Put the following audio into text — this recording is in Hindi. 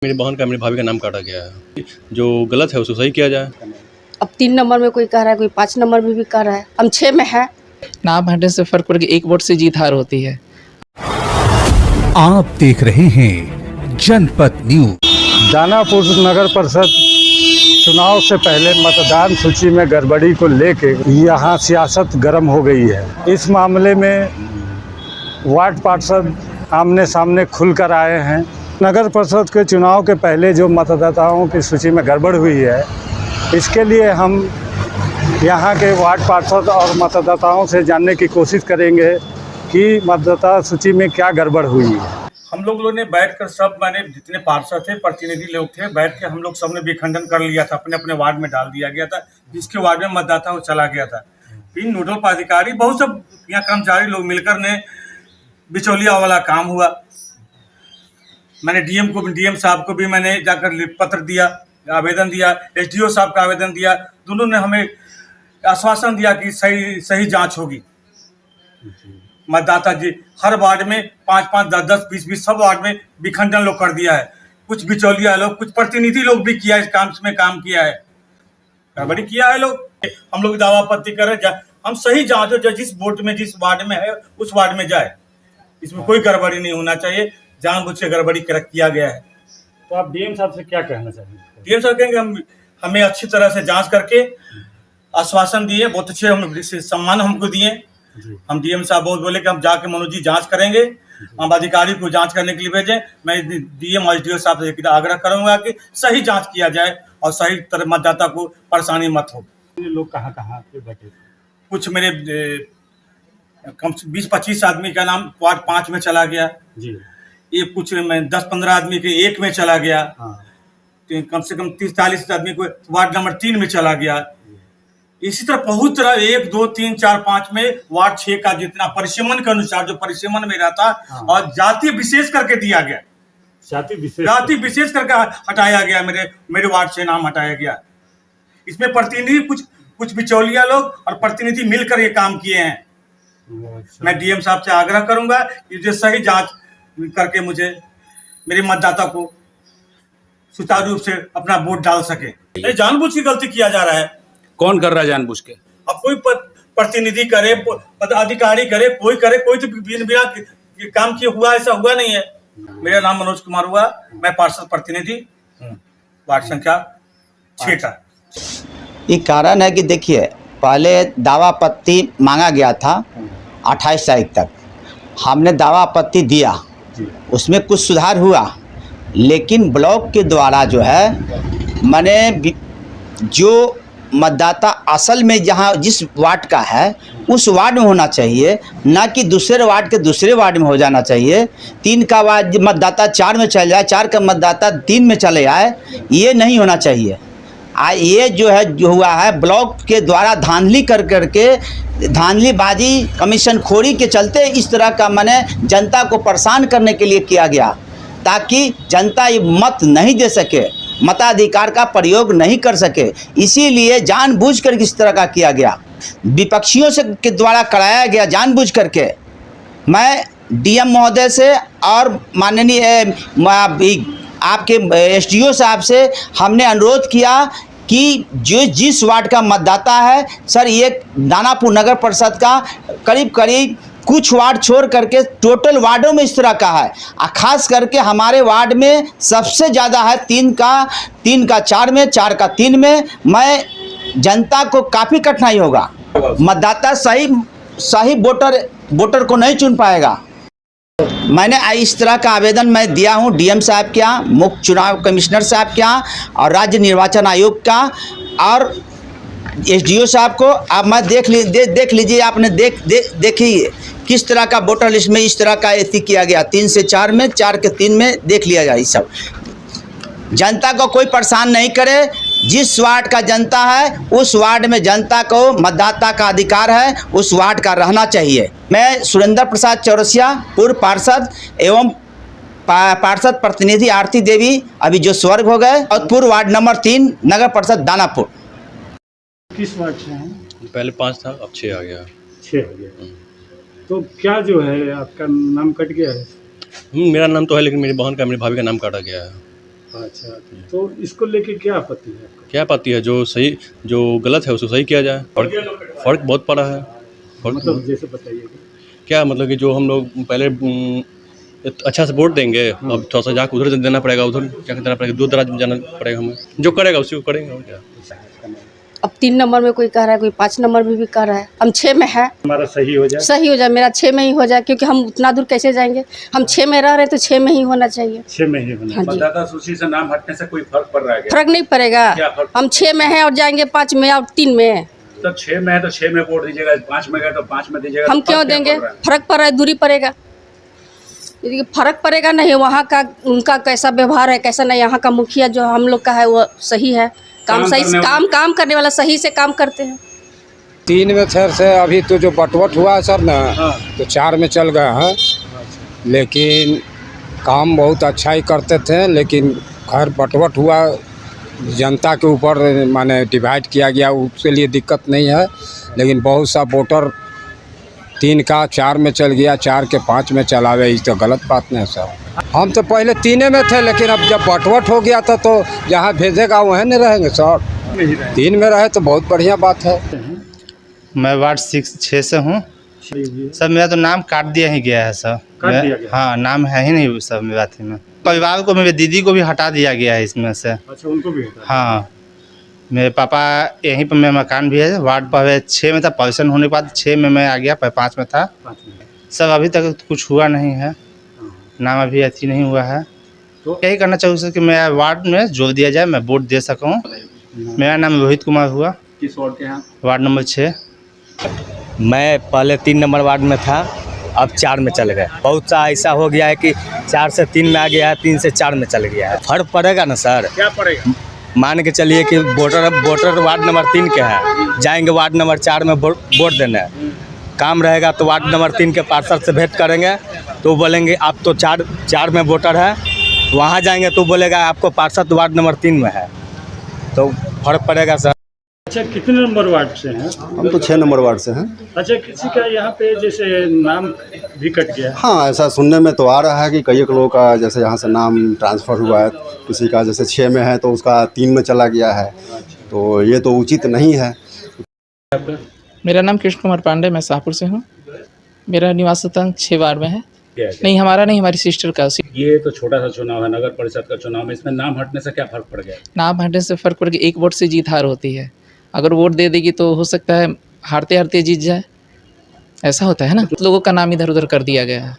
मेरी बहन का, मेरी भाभी का नाम काटा गया है। जो गलत है उसको सही किया जाए। अब 3 नंबर में कोई कह रहा है, कोई 5 नंबर में भी कह रहा है, हम 6 में है। नाम हटने से फर्क पड़ के 1 वोट से जीत हार होती है। आप देख रहे हैं जनपद न्यूज। दानापुर नगर परिषद चुनाव से पहले मतदान सूची में गड़बड़ी को लेके यहाँ सियासत गर्म हो गई है। इस मामले में वार्ड पार्षद आमने सामने खुलकर आए हैं। नगर परिषद के चुनाव के पहले जो मतदाताओं की सूची में गड़बड़ हुई है, इसके लिए हम यहाँ के वार्ड पार्षद और मतदाताओं से जानने की कोशिश करेंगे कि मतदाता सूची में क्या गड़बड़ हुई है। हम लोगों ने बैठकर सब मैंने जितने पार्षद थे, प्रतिनिधि लोग थे, बैठ के हम लोग सबने विखंडन कर लिया था। अपने अपने वार्ड में डाल दिया गया था। जिसके वार्ड में मतदाता वो चला गया था। फिर नोडल पदाधिकारी बहुत सब यहाँ कर्मचारी लोग मिलकर ने बिचौलिया वाला काम हुआ। मैंने डीएम साहब को भी मैंने जाकर पत्र दिया, आवेदन दिया, एसडीओ साहब का आवेदन दिया। दोनों ने हमें आश्वासन दिया कि सही जांच होगी। मतदाता जी हर वार्ड में 5-5, 10-10, 20-20 सब वार्ड में विखंडन लोग कर दिया है। कुछ बिचौलिया लोग, कुछ प्रतिनिधि लोग भी किया इस काम में काम किया है, गड़बड़ी किया है लोग। हम लोग दावा आपत्ति करें, हम सही जांच हो, जिस वोट में जिस वार्ड में है उस वार्ड में जाए। इसमें कोई गड़बड़ी नहीं होना चाहिए। जानबूझ के गड़बड़ी किया गया है। तो आप डीएम साहब से क्या कहना चाहिए? डीएम साहब कहेंगे हमें अच्छी तरह से जांच करके आश्वासन दिए, बहुत अच्छे हम सम्मान हमको दिए। हम डीएम साहब बहुत बोले कि हम जाके मनोज जी जांच करेंगे, हम अधिकारी को जांच करने के लिए भेजें। मैं डीएम और एसडीओ साहब से आग्रह करूंगा कि सही जांच किया जाए और सही तरह मतदाता को परेशानी मत हो। ये लोग कहाँ पे बैठे? कुछ मेरे कम से 20-25 आदमी का नाम वार्ड 5 में चला गया जी। ये कुछ 10-15 आदमी के 1 में चला गया। कम से कम 30-40 आदमी को वार्ड नंबर 3 में चला गया। इसी तरह बहुत तरह 1, 2, 3, 4, 5 में वार्ड 6 का जितना परिसीमन के अनुसार जो परिसीमन में रहता और जाति विशेष करके दिया गया, जाति विशेष करके हटाया गया। मेरे वार्ड से नाम हटाया गया। इसमें प्रतिनिधि कुछ बिचौलिया लोग और प्रतिनिधि मिलकर ये काम किए हैं। मैं डीएम साहब से आग्रह करूंगा कि जो सही जांच करके मुझे मेरे मतदाता को सुचारू रूप से अपना वोट डाल सके। जानबूझ की गलती किया जा रहा है। कौन कर रहा है जानबूझ के? अब कोई प्रतिनिधि करे, पदाधिकारी करे, कोई तो बिना काम किए हुआ, ऐसा हुआ नहीं है। मेरा नाम मनोज कुमार हुआ, मैं पार्षद प्रतिनिधि वार्ड संख्या 6 का। ये कारण है कि देखिए, पहले दावा आपत्ति मांगा गया था 28 तारीख तक। हमने दावा आपत्ति दिया, उसमें कुछ सुधार हुआ, लेकिन ब्लॉक के द्वारा जो है मैंने जो मतदाता असल में जहाँ जिस वार्ड का है उस वार्ड में होना चाहिए, ना कि दूसरे वार्ड के दूसरे वार्ड में हो जाना चाहिए। 3 का वार्ड मतदाता 4 में चले जाए, 4 का मतदाता 3 में चले आए, ये नहीं होना चाहिए। ये जो हुआ है ब्लॉक के द्वारा धांधली करके धांधलीबाजी, कमीशन खोरी के चलते इस तरह का मैंने जनता को परेशान करने के लिए किया गया, ताकि जनता ये मत नहीं दे सके, मताधिकार का प्रयोग नहीं कर सके। इसीलिए जानबूझ कर इस तरह का किया गया, विपक्षियों से के द्वारा कराया गया जानबूझ करके। मैं डीएम महोदय से और माननीय आपके एसडीओ साहब से हमने अनुरोध किया कि जिस वार्ड का मतदाता है सर, ये दानापुर नगर परिषद का करीब कुछ वार्ड छोड़ करके टोटल वार्डों में इस तरह का है। खास करके हमारे वार्ड में सबसे ज़्यादा है 3 का 4 में, 4 का 3 में। मैं जनता को काफ़ी कठिनाई होगा, मतदाता सही वोटर को नहीं चुन पाएगा। मैंने इस तरह का आवेदन मैं दिया हूं डीएम साहब के यहाँ, मुख्य चुनाव कमिश्नर साहब के यहाँ और राज्य निर्वाचन आयोग का और एसडीओ साहब को। अब मैं देख लीजिए, आपने देखिए किस तरह का वोटर लिस्ट में इस तरह का एथी किया गया। 3 से 4 में, 4 के 3 में देख लिया जाए। सब जनता को कोई परेशान नहीं करे। जिस वार्ड का जनता है उस वार्ड में जनता को मतदाता का अधिकार है, उस वार्ड का रहना चाहिए। मैं सुरेंद्र प्रसाद चौरसिया, पूर्व पार्षद एवं पार्षद प्रतिनिधि आरती देवी, अभी जो स्वर्ग हो गए, और पूर्व वार्ड नंबर 3 नगर परिषद दानापुर। किस वार्ड से हैं? पहले 5 था, अब 6 आ गया। 6 आ गया। तो क्या जो है आपका नाम कट गया है? मेरा नाम तो है, लेकिन मेरी बहन का, मेरी भाभी का नाम काटा गया है। अच्छा, तो इसको लेके क्या आपत्ति है आपको? क्या पाती है, जो सही जो गलत है उसको सही किया जाए। फ़र्क बहुत पड़ा है। मतलब जैसे बताइए। क्या मतलब कि जो हम लोग पहले अच्छा से वोट देंगे, अब थोड़ा सा जाकर उधर देना पड़ेगा, उधर जाकर देना पड़ेगा, दूर दराज में जाना पड़ेगा हमें। जो करेगा उसी को करेंगे और क्या। अब 3 नंबर में कोई कह रहा है, कोई 5 नंबर में भी कह रहा है। हम 6 में है, हमारा सही हो जाए। सही हो जाए, मेरा 6 में ही हो जाए, क्योंकि हम उतना दूर कैसे जाएंगे। हम 6 में रह रहे हैं तो 6 में ही होना चाहिए। 6 में ही होना। हाँ जी, मतदाता सूची से नाम हटने से कोई फर्क पड़ रहा है क्या? फर्क नहीं पड़ेगा। क्या फर्क? हम 6 में हैं और जाएंगे 5 में और 3 में। तो 6 में है तो 6 में वोट दीजिएगा, 5 में गए तो 5 में दीजिएगा। हम तो क्यों फर्क क्या देंगे? पड़ रहा है? फर्क पड़ रहा है, दूरी पड़ेगा। यदि फर्क पड़ेगा नहीं, वहाँ का उनका कैसा व्यवहार है कैसा नहीं, यहाँ का मुखिया जो हम लोग का है वो सही है, काम सही से काम करने वाला, सही से काम करते हैं। 3 में सर से अभी तो जो बटवट हुआ है सर ना, तो 4 में चल गए हैं। लेकिन काम बहुत अच्छा ही करते थे, लेकिन खैर बटवट हुआ, जनता के ऊपर माने डिवाइड किया गया, उसके लिए दिक्कत नहीं है। लेकिन बहुत सा वोटर 3 का 4 में चल गया, 4 के 5 में चलावे, ये तो गलत बात नहीं है सर। हम तो पहले 3 में थे, लेकिन अब जब बटवट हो गया था तो जहाँ भेजेगा वहीं नहीं रहेंगे सर। 3 में रहे तो बहुत बढ़िया बात है। मैं वार्ड 6 से हूँ सर। मेरा तो नाम काट दिया ही गया है सर। हाँ, नाम है ही नहीं सर मेरा अथी में। परिवार को, मेरे दीदी को भी हटा दिया गया है इसमें से। अच्छा, उनको भी हटा। हाँ, मेरे पापा यहीं पर, मेरा मकान भी है वार्ड पर 6 में था, पोजीशन होने के बाद 6 में मैं आ गया, 5 में था सर। अभी तक कुछ हुआ नहीं है, नाम अभी अथी नहीं हुआ है। तो यही करना चाहूँ सर कि मेरा वार्ड में जोड़ दिया जाए, मैं वोट दे सकूँ। मेरा नाम रोहित कुमार हुआ। किस वार्ड के हैं? Ward number 6। मैं पहले 3 नंबर वार्ड में था, अब 4 में चल गए। बहुत सा ऐसा हो गया है कि 4 से 3 में आ गया है, 3 से 4 में चल गया है। फर्क पड़ेगा ना सर? क्या पड़ेगा? मान के चलिए कि वोटर वार्ड नंबर 3 के हैं, जाएंगे वार्ड नंबर 4 में वोट देने, काम रहेगा तो वार्ड नंबर 3 के पार्षद से भेंट करेंगे, तो बोलेंगे आप तो 4 में वोटर है, वहाँ जाएंगे तो बोलेगा आपको पार्षद वार्ड नंबर 3 में है, तो फर्क पड़ेगा सर। अच्छा, कितने नंबर वार्ड से हैं? हम तो 6 नंबर वार्ड से हैं। अच्छा, किसी का यहाँ पे जैसे नाम भी कट गया? हाँ, ऐसा सुनने में तो आ रहा है कि कई लोगों का जैसे यहाँ से नाम ट्रांसफ़र हुआ है, किसी का जैसे 6 में है तो उसका 3 में चला गया है, तो ये तो उचित नहीं है। मेरा नाम कृष्ण कुमार पांडे, मैं शाहपुर से हूँ। मेरा निवास स्थान 6 वार्ड में है। नहीं, हमारा नहीं, हमारी सिस्टर का। ये तो छोटा सा चुनाव है, नगर परिषद का चुनाव में, इसमें नाम हटने से क्या फर्क पड़ गया? नाम हटने से फ़र्क पड़ गया, 1 वोट से जीत हार होती है। अगर वोट दे देगी तो हो सकता है हारते हारते जीत जाए, ऐसा होता है ना। लोगों का नाम इधर उधर कर दिया गया है।